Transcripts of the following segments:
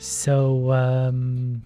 So,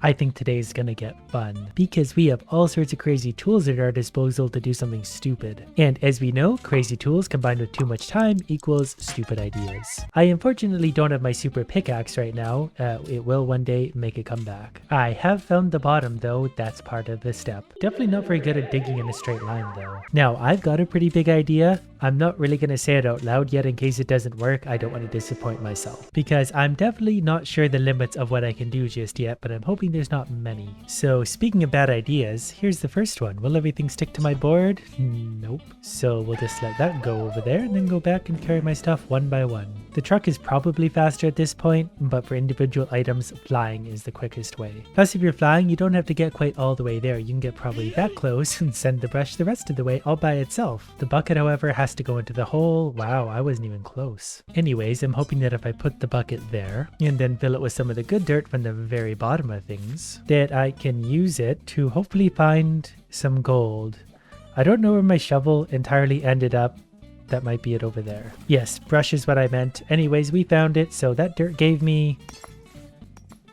I think today's gonna get fun because we have all sorts of crazy tools at our disposal to do something stupid. And as we know, crazy tools combined with too much time equals stupid ideas. I unfortunately don't have my super pickaxe right now. It will one day make a comeback. I have found the bottom though, that's part of the step. Definitely not very good at digging in a straight line though. Now, I've got a pretty big idea. I'm not really gonna say it out loud yet in case it doesn't work. I don't want to disappoint myself because I'm definitely not sure the limits of what I can do just yet, but I'm hoping there's not many. So speaking of bad ideas, here's the first one. Will everything stick to my board? Nope. So we'll just let that go over there and then go back and carry my stuff one by one. The truck is probably faster at this point, but for individual items, flying is the quickest way. Plus, if you're flying, you don't have to get quite all the way there. You can get probably that close and send the brush the rest of the way all by itself. The bucket, however, has to go into the hole. Wow, I wasn't even close. Anyways, I'm hoping that if I put the bucket there and then fill it with some of the good dirt from the very bottom of things, that I can use it to hopefully find some gold. I don't know where my shovel entirely ended up. That might be it over there. Yes, brush is what I meant. Anyways, we found it. So that dirt gave me,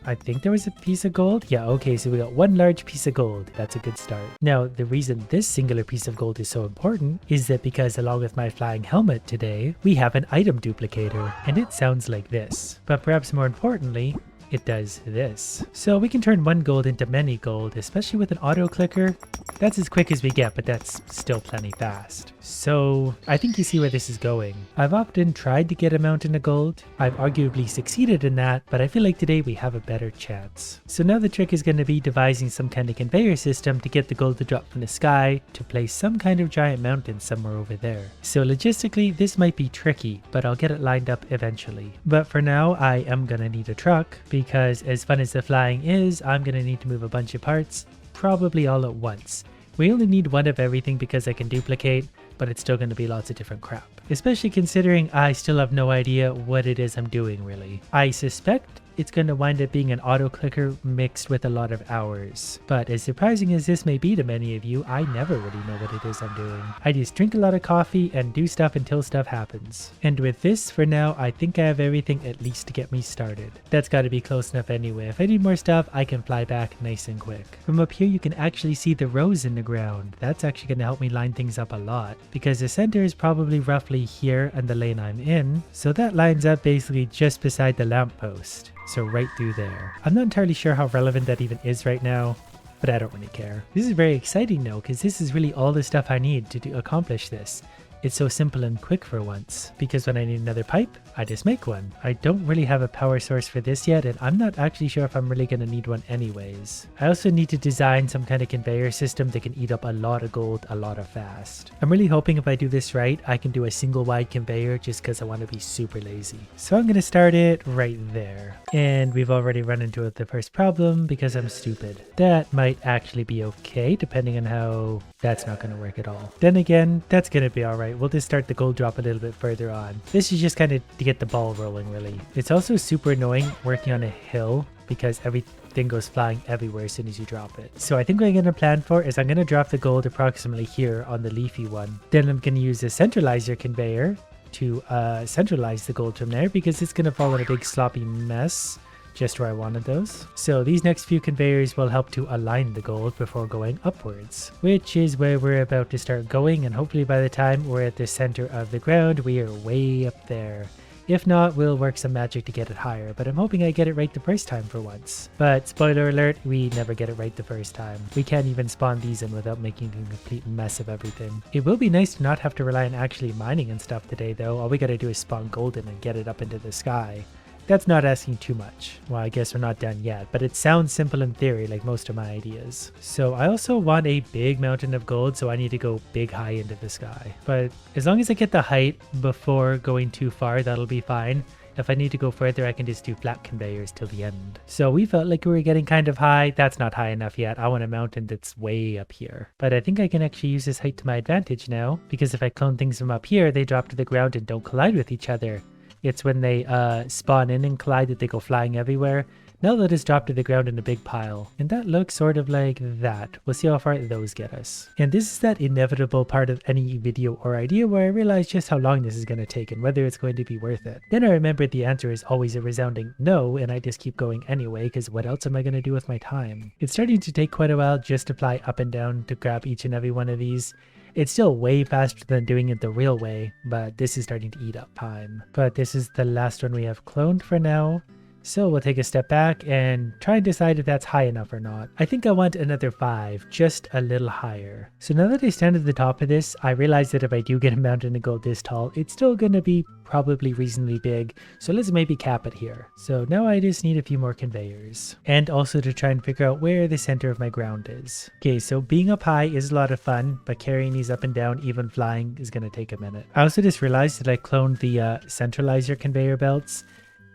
I think there was a piece of gold. Yeah, okay, so we got one large piece of gold. That's a good start. Now, the reason this singular piece of gold is so important is that because along with my flying helmet today, we have an item duplicator, and it sounds like this. But perhaps more importantly, it does this. So we can turn one gold into many gold, especially with an auto clicker. That's as quick as we get, but that's still plenty fast. So I think you see where this is going. I've often tried to get a mountain of gold. I've arguably succeeded in that, but I feel like today we have a better chance. So now the trick is going to be devising some kind of conveyor system to get the gold to drop from the sky to place some kind of giant mountain somewhere over there. So logistically, this might be tricky, but I'll get it lined up eventually. But for now, I am going to need a truck because as fun as the flying is, I'm going to need to move a bunch of parts, probably all at once. We only need one of everything because I can duplicate, but it's still going to be lots of different crap. Especially considering I still have no idea what it is I'm doing really. I suspect it's going to wind up being an auto clicker mixed with a lot of hours. But as surprising as this may be to many of you, I never really know what it is I'm doing. I just drink a lot of coffee and do stuff until stuff happens. And with this, for now, I think I have everything at least to get me started. That's got to be close enough anyway. If I need more stuff, I can fly back nice and quick. From up here, you can actually see the rows in the ground. That's actually going to help me line things up a lot because the center is probably roughly here and the lane I'm in. So that lines up basically just beside the lamppost. So right through there. I'm not entirely sure how relevant that even is right now, but I don't really care. This is very exciting though, because this is really all the stuff I need to accomplish this. It's so simple and quick for once, because when I need another pipe, I just make one. I don't really have a power source for this yet, and I'm not actually sure if I'm really going to need one anyways. I also need to design some kind of conveyor system that can eat up a lot of gold a lot of fast. I'm really hoping if I do this right, I can do a single wide conveyor just because I want to be super lazy. So I'm going to start it right there. And we've already run into the first problem because I'm stupid. That might actually be okay, depending on how that's not going to work at all. Then again, that's going to be alright. We'll just start the gold drop a little bit further on. This is just kind of to get the ball rolling really. It's also super annoying working on a hill because everything goes flying everywhere as soon as you drop it. So I think what I'm going to plan for is I'm going to drop the gold approximately here on the leafy one. Then I'm going to use a centralizer conveyor to centralize the gold from there because it's going to fall in a big sloppy mess just where I wanted those. So these next few conveyors will help to align the gold before going upwards, which is where we're about to start going, and hopefully by the time we're at the center of the ground, we are way up there. If not, we'll work some magic to get it higher, but I'm hoping I get it right the first time for once. But spoiler alert, we never get it right the first time. We can't even spawn these in without making a complete mess of everything. It will be nice to not have to rely on actually mining and stuff today though. All we gotta do is spawn gold in and get it up into the sky. That's not asking too much. Well, I guess we're not done yet, but it sounds simple in theory like most of my ideas. So I also want a big mountain of gold, so I need to go big high into the sky. But as long as I get the height before going too far, that'll be fine. If I need to go further, I can just do flat conveyors till the end. So we felt like we were getting kind of high. That's not high enough yet. I want a mountain that's way up here. But I think I can actually use this height to my advantage now, because if I clone things from up here, they drop to the ground and don't collide with each other. It's when they spawn in and collide that they go flying everywhere. Now let us drop to the ground in a big pile. And that looks sort of like that. We'll see how far those get us. And this is that inevitable part of any video or idea where I realize just how long this is going to take and whether it's going to be worth it. Then I remembered the answer is always a resounding no, and I just keep going anyway, because what else am I going to do with my time? It's starting to take quite a while just to fly up and down to grab each and every one of these. It's still way faster than doing it the real way, but this is starting to eat up time. But this is the last one we have cloned for now. So we'll take a step back and try and decide if that's high enough or not. I think I want another 5, just a little higher. So now that I stand at the top of this, I realize that if I do get a mountain and go this tall, it's still going to be probably reasonably big. So let's maybe cap it here. So now I just need a few more conveyors. And also to try and figure out where the center of my ground is. Okay, so being up high is a lot of fun, but carrying these up and down, even flying, is going to take a minute. I also just realized that I cloned the centralizer conveyor belts.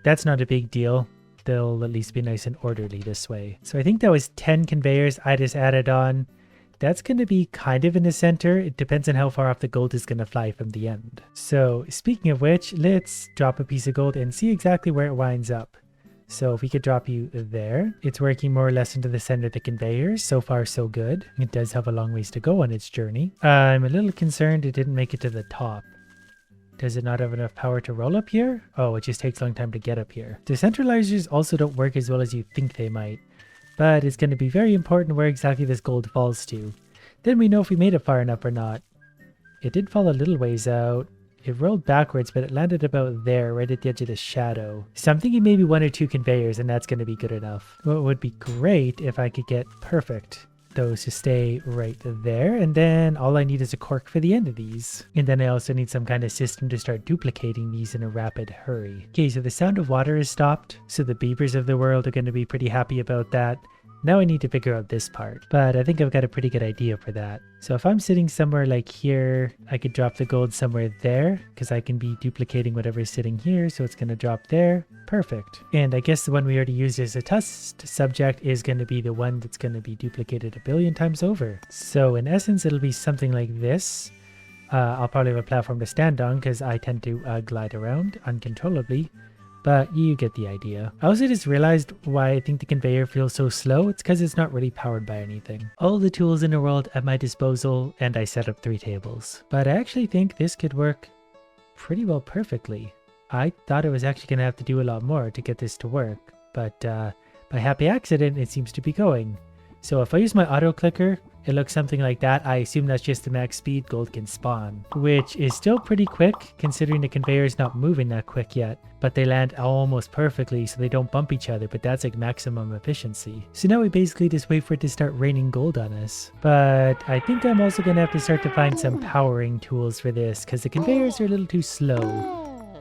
That's not a big deal. They'll at least be nice and orderly this way. So I think that was 10 conveyors I just added on. That's going to be kind of in the center. It depends on how far off the gold is going to fly from the end. So speaking of which, let's drop a piece of gold and see exactly where it winds up. So if we could drop you there, it's working more or less into the center of the conveyors. So far, so good. It does have a long ways to go on its journey. I'm a little concerned it didn't make it to the top. Does it not have enough power to roll up here? Oh, it just takes a long time to get up here. The centralizers also don't work as well as you think they might, but it's going to be very important where exactly this gold falls to. Then we know if we made it far enough or not. It did fall a little ways out. It rolled backwards, but it landed about there, right at the edge of the shadow. So I'm thinking maybe 1 or 2 conveyors, and that's going to be good enough. What would be great if I could get perfect those to stay right there, and then all I need is a cork for the end of these. And then I also need some kind of system to start duplicating these in a rapid hurry. Okay, so the sound of water has stopped, so the beavers of the world are going to be pretty happy about that. Now I need to figure out this part, but I think I've got a pretty good idea for that. So if I'm sitting somewhere like here, I could drop the gold somewhere there, because I can be duplicating whatever's sitting here, so it's going to drop there. Perfect. And I guess the one we already used as a test subject is going to be the one that's going to be duplicated a billion times over. So in essence, it'll be something like this. I'll probably have a platform to stand on, because I tend to glide around uncontrollably. But you get the idea. I also just realized why I think the conveyor feels so slow. It's because it's not really powered by anything. All the tools in the world at my disposal, and I set up 3 tables. But I actually think this could work pretty well perfectly. I thought I was actually going to have to do a lot more to get this to work. But by happy accident, it seems to be going. So if I use my autoclicker, it looks something like that. I assume that's just the max speed gold can spawn, which is still pretty quick considering the conveyor is not moving that quick yet, but they land almost perfectly so they don't bump each other, but that's like maximum efficiency. So now we basically just wait for it to start raining gold on us. But I think I'm also going to have to start to find some powering tools for this because the conveyors are a little too slow.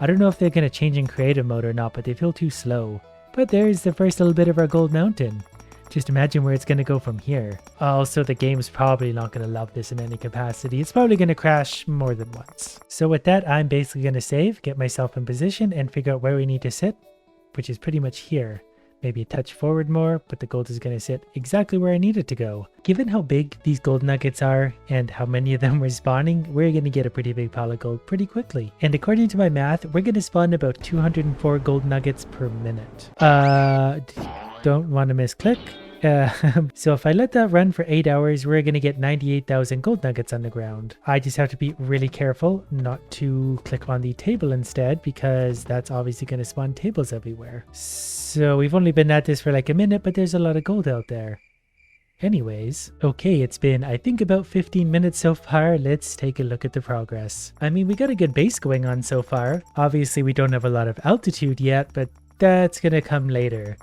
I don't know if they're going to change in creative mode or not, but they feel too slow. But there's the first little bit of our gold mountain. Just imagine where it's going to go from here. Also, the game's probably not going to love this in any capacity. It's probably going to crash more than once. So with that, I'm basically going to save, get myself in position, and figure out where we need to sit, which is pretty much here. Maybe a touch forward more, but the gold is going to sit exactly where I need it to go. Given how big these gold nuggets are and how many of them we're spawning, we're going to get a pretty big pile of gold pretty quickly. And according to my math, we're going to spawn about 204 gold nuggets per minute. Don't want to misclick. So if I let that run for 8 hours, we're going to get 98,000 gold nuggets on the ground. I just have to be really careful not to click on the table instead, because that's obviously going to spawn tables everywhere. So we've only been at this for like a minute, but there's a lot of gold out there. Anyways, okay, it's been I think about 15 minutes so far. Let's take a look at the progress. I mean, we got a good base going on so far. Obviously we don't have a lot of altitude yet, but that's going to come later.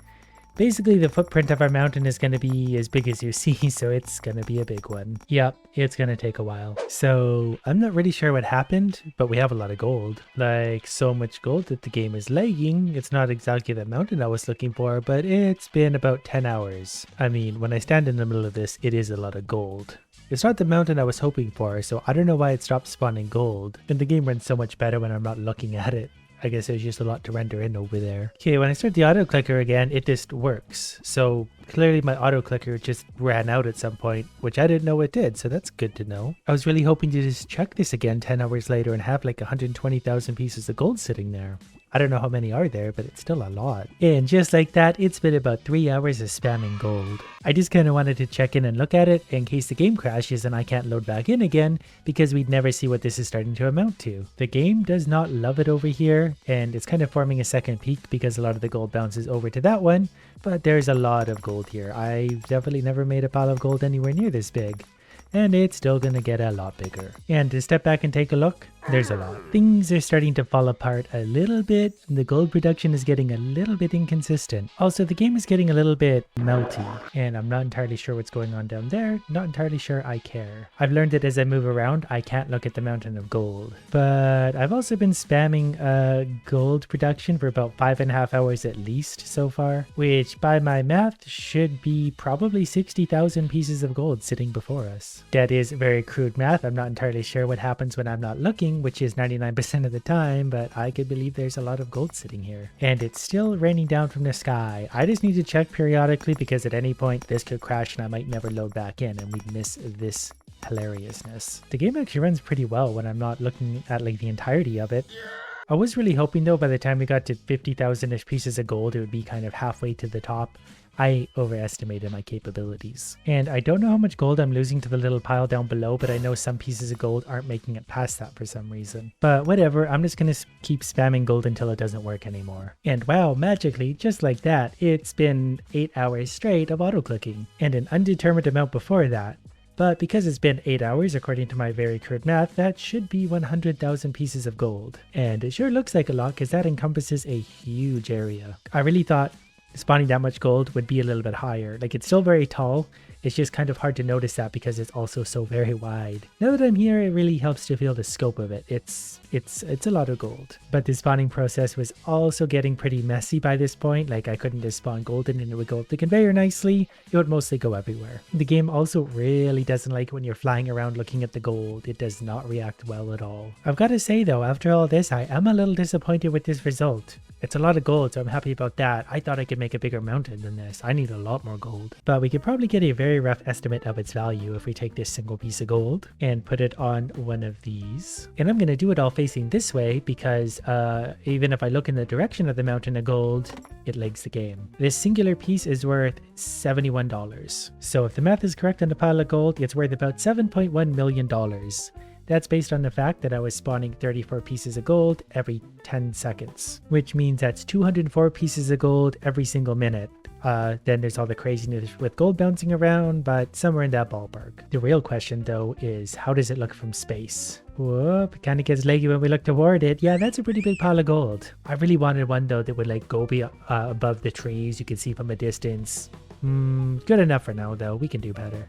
Basically, the footprint of our mountain is going to be as big as you see, so it's going to be a big one. Yep, it's going to take a while. So I'm not really sure what happened, but we have a lot of gold. Like, so much gold that the game is lagging. It's not exactly the mountain I was looking for, but it's been about 10 hours. I mean, when I stand in the middle of this, it is a lot of gold. It's not the mountain I was hoping for, so I don't know why it stopped spawning gold. And the game runs so much better when I'm not looking at it. I guess there's just a lot to render in over there. Okay, when I start the auto clicker again, it just works. So clearly my auto clicker just ran out at some point, which I didn't know it did, so that's good to know. I was really hoping to just check this again 10 hours later and have like 120,000 pieces of gold sitting there. I don't know how many are there, but it's still a lot. And just like that, it's been about 3 hours of spamming gold. I just kind of wanted to check in and look at it in case the game crashes and I can't load back in again, because we'd never see what this is starting to amount to. The game does not love it over here, and it's kind of forming a second peak because a lot of the gold bounces over to that one, but there's a lot of gold here. I definitely never made a pile of gold anywhere near this big. And it's still gonna get a lot bigger. And to step back and take a look, there's a lot. Things are starting to fall apart a little bit. The gold production is getting a little bit inconsistent. Also, the game is getting a little bit melty, and I'm not entirely sure what's going on down there. Not entirely sure I care. I've learned that as I move around, I can't look at the mountain of gold. But I've also been spamming gold production for about 5.5 hours at least so far, which by my math should be probably 60,000 pieces of gold sitting before us. That is very crude math. I'm not entirely sure what happens when I'm not looking, which is 99% of the time, but I could believe there's a lot of gold sitting here. And it's still raining down from the sky. I just need to check periodically because at any point this could crash and I might never load back in and we'd miss this hilariousness. The game actually runs pretty well when I'm not looking at like the entirety of it. I was really hoping though by the time we got to 50,000-ish pieces of gold it would be kind of halfway to the top. I overestimated my capabilities. And I don't know how much gold I'm losing to the little pile down below, but I know some pieces of gold aren't making it past that for some reason. But whatever, I'm just gonna keep spamming gold until it doesn't work anymore. And wow, magically, just like that, it's been 8 hours straight of auto-clicking, and an undetermined amount before that. But because it's been 8 hours, according to my very crude math, that should be 100,000 pieces of gold. And it sure looks like a lot because that encompasses a huge area. I really thought spawning that much gold would be a little bit higher. Like, it's still very tall. It's just kind of hard to notice that because it's also so very wide. Now that I'm here, it really helps to feel the scope of it. It's a lot of gold. But the spawning process was also getting pretty messy by this point. Like, I couldn't just spawn gold and it would go up the conveyor nicely. It would mostly go everywhere. The game also really doesn't like when you're flying around looking at the gold. It does not react well at all. I've got to say though, after all this, I am a little disappointed with this result. It's a lot of gold, so I'm happy about that. I thought I could make a bigger mountain than this. I need a lot more gold. But we could probably get a very rough estimate of its value if we take this single piece of gold and put it on one of these. And I'm going to do it all facing this way because even if I look in the direction of the mountain of gold, it lags the game. This singular piece is worth $71. So if the math is correct on the pile of gold, it's worth about $7.1 million. That's based on the fact that I was spawning 34 pieces of gold every 10 seconds, which means that's 204 pieces of gold every single minute. Then there's all the craziness with gold bouncing around, but somewhere in that ballpark. The real question though is, how does it look from space? Whoop, it kind of gets leggy when we look toward it. Yeah, that's a pretty big pile of gold. I really wanted one though that would like go above the trees. You can see from a distance. Good enough for now though, we can do better.